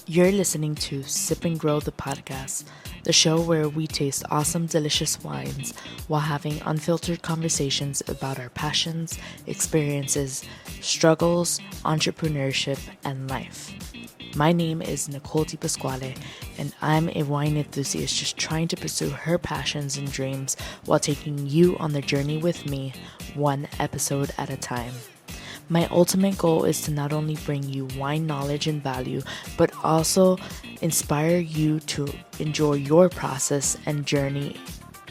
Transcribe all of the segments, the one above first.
You're listening to Sip and Grow the podcast, the show where we taste awesome, delicious wines while having unfiltered conversations about our passions, experiences, struggles, entrepreneurship, and life. My name is Nicole Di Pasquale, and I'm a wine enthusiast just trying to pursue her passions and dreams while taking you on the journey with me, one episode at a time. My ultimate goal is to not only bring you wine knowledge and value, but also inspire you to enjoy your process and journey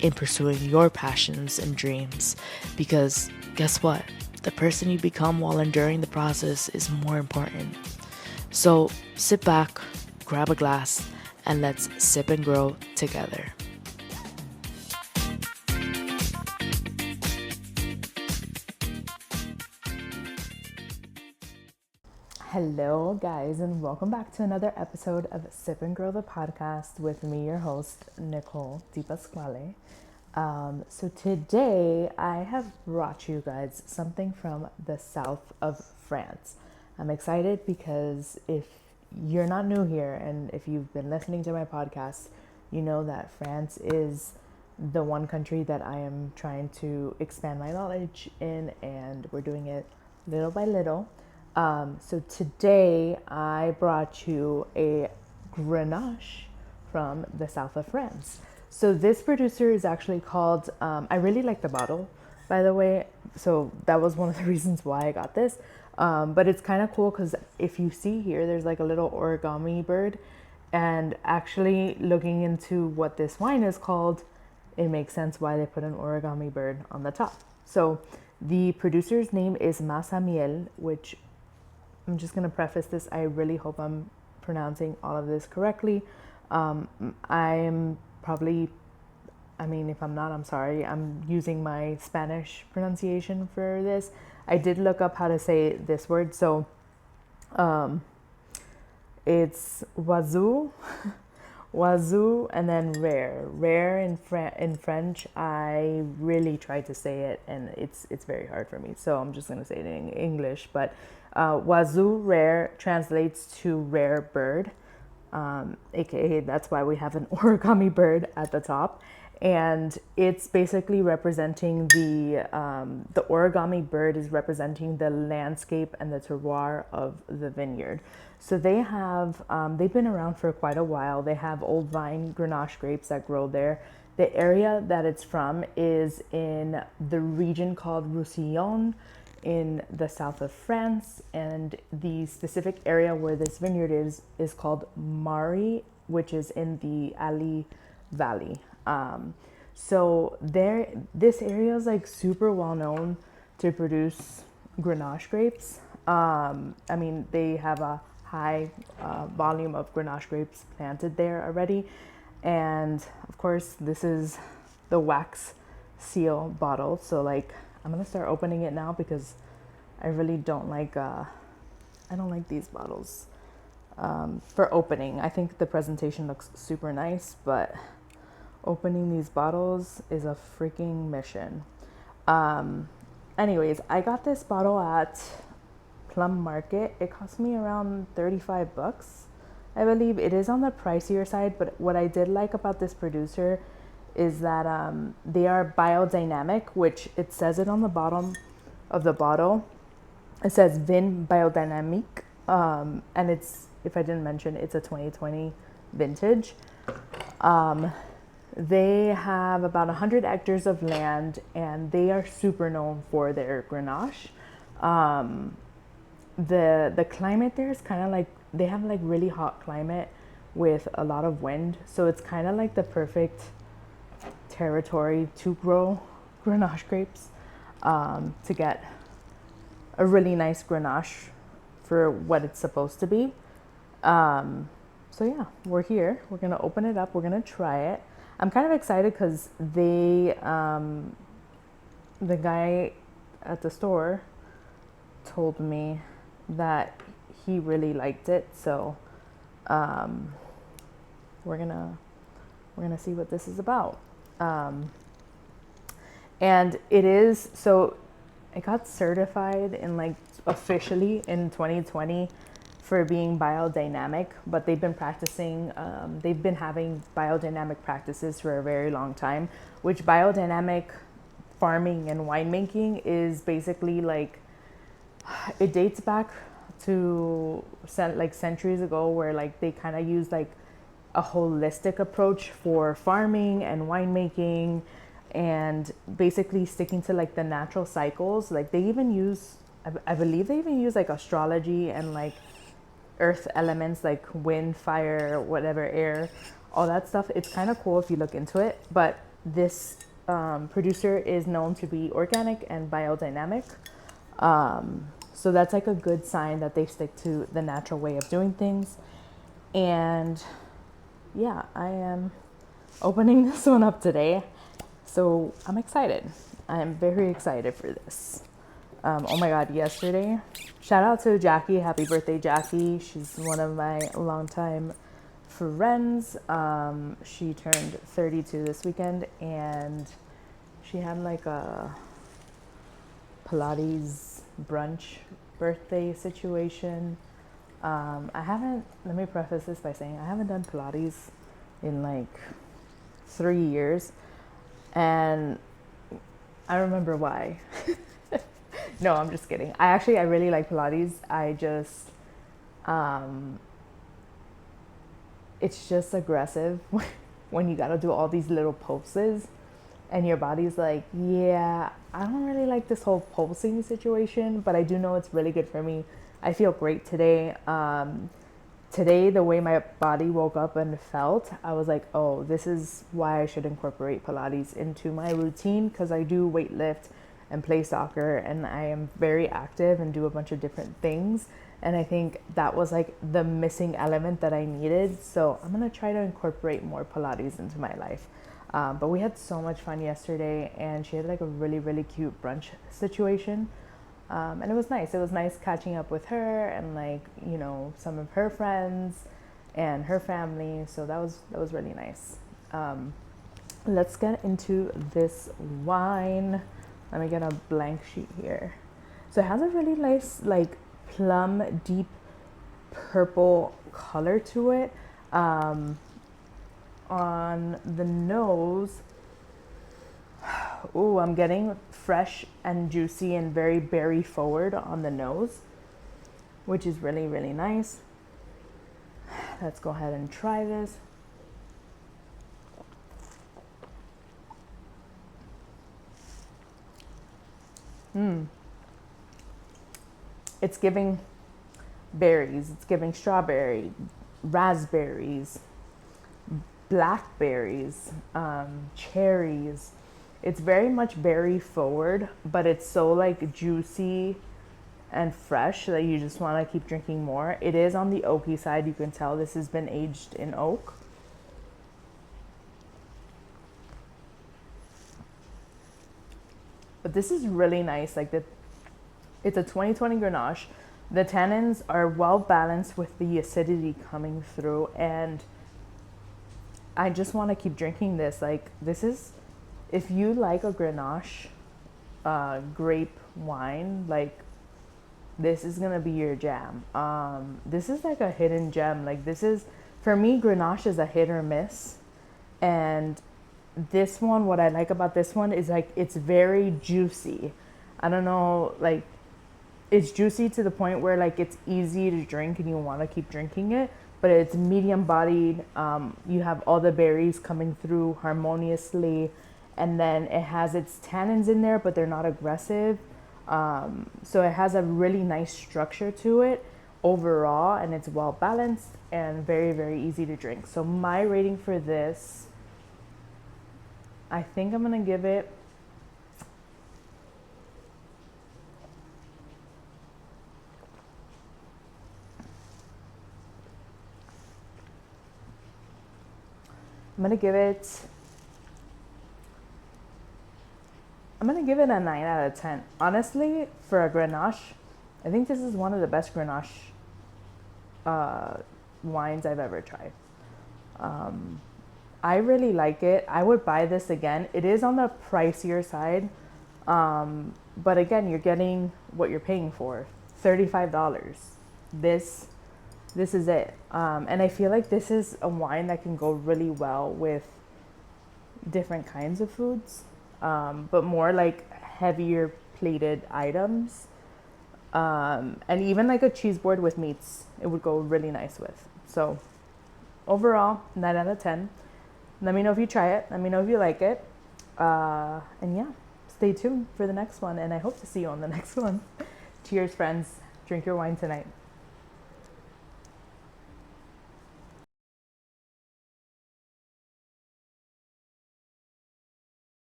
in pursuing your passions and dreams. Because guess what? The person you become while enduring the process is more important. So sit back, grab a glass, and let's sip and grow together. Hello, guys, and welcome back to another episode of Sip and Grow the podcast with me, your host, Nicole Di Pasquale. So today I have brought you guys something from the south of France. I'm excited because if you're not new here and if you've been listening to my podcast, you know that France is the one country that I am trying to expand my knowledge in, and we're doing it little by little. So today I brought you a Grenache from the south of France. So this producer is actually called, I really like the bottle, by the way. So that was one of the reasons why I got this. But it's kind of cool because if you see here, there's like a little origami bird. And actually looking into what this wine is called, it makes sense why they put an origami bird on the top. So the producer's name is Masamiel, which I'm just going to preface this. I really hope I'm pronouncing all of this correctly. I'm probably, if I'm not, I'm sorry. I'm using my Spanish pronunciation for this. I did look up how to say this word. So it's Oiseau, Oiseau, and then Rare. Rare in French, I really tried to say it, and it's very hard for me. So I'm just going to say it in English. But Oiseau Rare translates to rare bird, aka that's why we have an origami bird at the top. And it's basically representing the origami bird is representing the landscape and the terroir of the vineyard. So they have, they've been around for quite a while. They have old vine Grenache grapes that grow there. The area that it's from is in the region called Roussillon in the south of France. And the specific area where this vineyard is called Maury, which is in the Agly Valley. So this area is like super well known to produce Grenache grapes. They have a high volume of Grenache grapes planted there already. And of course, this is the wax seal bottle. So like, I'm gonna start opening it now because I really don't like, I don't like these bottles for opening. I think the presentation looks super nice, but opening these bottles is a freaking mission. Anyways, I got this bottle at Plum Market. It cost me around $35. I believe it is on the pricier side, but what I did like about this producer is that they are biodynamic, which it says it on the bottom of the bottle. It says Vin Biodynamic, and it's, if I didn't mention, it's a 2020 vintage. They have about 100 hectares of land, and they are super known for their Grenache. The climate there is kind of like, they have like really hot climate with a lot of wind, so it's kind of like the perfect territory to grow Grenache grapes, to get a really nice Grenache for what it's supposed to be. So yeah, we're here. We're gonna open it up. We're gonna try it. I'm kind of excited because the guy at the store told me that he really liked it. So we're gonna see what this is about. And it is, so it got certified in like officially in 2020 for being biodynamic, but they've been they've been having biodynamic practices for a very long time, which biodynamic farming and winemaking is basically like, it dates back to like centuries ago, where like they kind of use like a holistic approach for farming and winemaking, and basically sticking to like the natural cycles. Like they even use, I believe they even use like astrology and like earth elements like wind, fire, whatever, air, all that stuff. It's kind of cool if you look into it. But this producer is known to be organic and biodynamic. So that's like a good sign that they stick to the natural way of doing things. And yeah, I am opening this one up today. So I'm excited. I'm very excited for this. Oh my God, yesterday, shout out to Jackie. Happy birthday, Jackie. She's one of my longtime friends. She turned 32 this weekend, and she had like a Pilates brunch birthday situation. Let me preface this by saying I haven't done Pilates in like 3 years, and I remember why. No, I'm just kidding. I really like Pilates. It's just aggressive when you gotta do all these little pulses, and your body's like, yeah, I don't really like this whole pulsing situation, but I do know it's really good for me. I feel great today. Today, the way my body woke up and felt, I was like, oh, this is why I should incorporate Pilates into my routine, because I do weight lift and play soccer, and I am very active and do a bunch of different things. And I think that was like the missing element that I needed. So I'm gonna try to incorporate more Pilates into my life. But we had so much fun yesterday, and she had like a really, really cute brunch situation. And it was nice. It was nice catching up with her and like, you know, some of her friends and her family. So that was really nice. Let's get into this wine. Let me get a blank sheet here. So it has a really nice like plum deep purple color to it. On the nose, ooh, I'm getting fresh and juicy and very berry forward on the nose, which is really, really nice. Let's go ahead and try this. It's giving berries. It's giving strawberry, raspberries, blackberries, cherries. It's very much berry forward, but it's so like juicy and fresh that you just want to keep drinking more. It is on the oaky side. You can tell this has been aged in oak. But this is really nice. Like it's a 2020 Grenache. The tannins are well balanced with the acidity coming through, and I just want to keep drinking this. Like this is, if you like a Grenache grape wine, like this is gonna be your jam. This is like a hidden gem. Like this is, for me, Grenache is a hit or miss, and this one, what I like about this one is like it's very juicy. I don't know, like it's juicy to the point where like it's easy to drink and you want to keep drinking it, but it's medium bodied. You have all the berries coming through harmoniously, and then it has its tannins in there, but they're not aggressive. So it has a really nice structure to it overall, and it's well balanced and very, very easy to drink. So my rating for this, I think I'm gonna give it I'm gonna give it a 9 out of 10. Honestly, for a Grenache, I think this is one of the best Grenache wines I've ever tried. I really like it. I would buy this again. It is on the pricier side, but again, you're getting what you're paying for, $35. This This is it. And I feel like this is a wine that can go really well with different kinds of foods, but more like heavier plated items. And even like a cheese board with meats, it would go really nice with. So overall, 9 out of 10. Let me know if you try it. Let me know if you like it. And yeah, stay tuned for the next one. And I hope to see you on the next one. Cheers, friends. Drink your wine tonight.